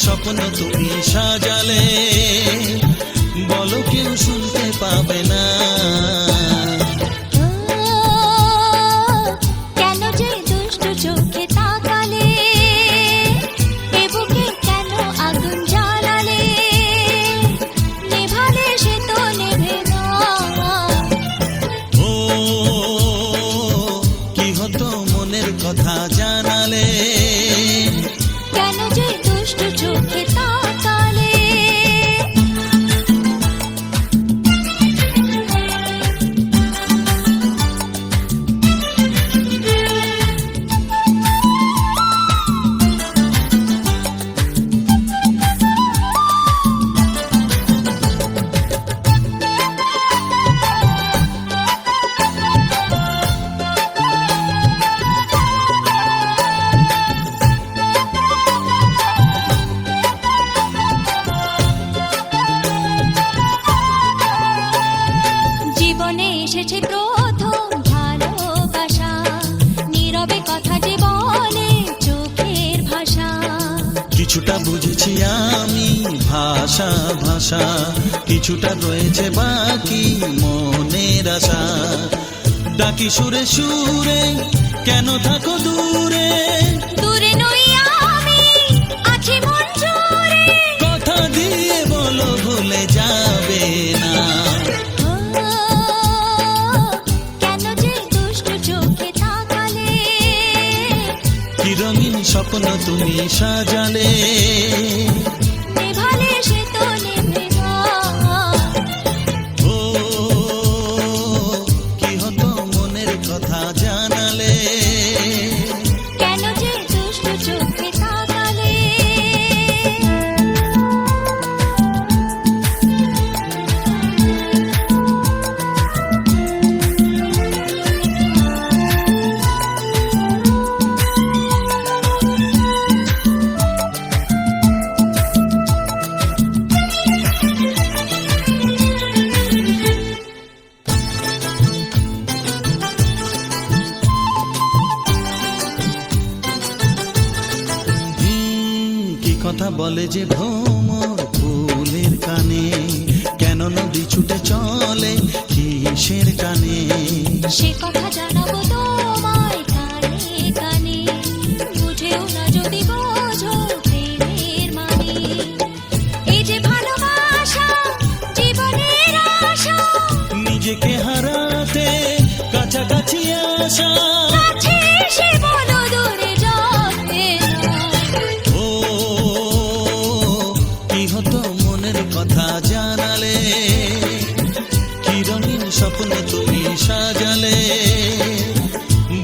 স্বপ্ন তুমি সাজালে, বলো কেউ শুনতে পাবে না। কেন যে দুষ্টু চোখে তাকালে, এ বুকে কেন আগুন জ্বালালে, নেভালে সে তো নেভে না। ও কি হতো মনের কথা জানালে, কেন যে দুষ্টু চোখে তাকালে। জীবনে এসেছে প্রথম ভালোবাসা, নীরবে কথা যে বলে চোখের ভাষা। কিছুটা বুঝেছি আমি ভাষা ভাষা, কিছুটা রয়েছে বাকি মনের আশা। ডাকি সুরে সুরে কেন থাকো দূরে, দূরে নই আমি, আছি মন জুড়ে। কথা দিয়ে বলো ভুলে যাবে না। কেন যে দুষ্টু চোখে তাকালে, কি রঙিন স্বপ্ন তুমি সাজালে, নেভালে সে তো নেভে না। ও কি হতো মনের কথা জানালে, কেন যে দুষ্টু চোখে তাকালে। কি কথা বলে যে ভ্রমর ফুলের কানে, কেন নদী ছুটে চলে কিসের কানে। সে কথা জানাবো তোমায় কানে কানে, বুঝেও না যদি বোঝো প্রেমের মানে। এই যে ভালোবাসা জীবনের আশা, নিজেকে হারাতে কাছাকাছি আসা। কাছে এসে বলো দূরে যাবে না। ও কি হতো মনের কথা জানালে, কি রঙিন স্বপ্ন তুমি সাজালে,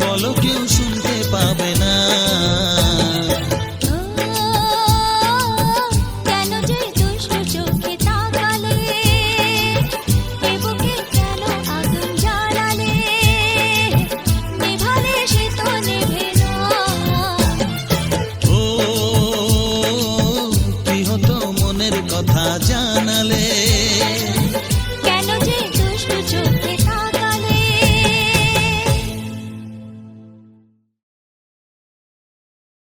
বলো কেউ শুনতে পাবে না। কেন যে দুষ্টু চোখে তাকালে, এ বুকে কেন আগুন জ্বালালে, নেভালে সে তো নেভে না। ও কি হতো মনের কথা জানালে, কেন যে দুষ্টু চোখে তাকালে।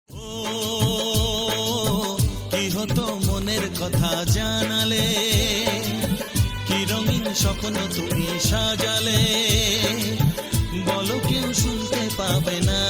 ও কি হতো মনের কথা জানালে, কি রঙিন স্বপ্ন তুমি সাজালে, বলো কেউ শুনতে পাবে না।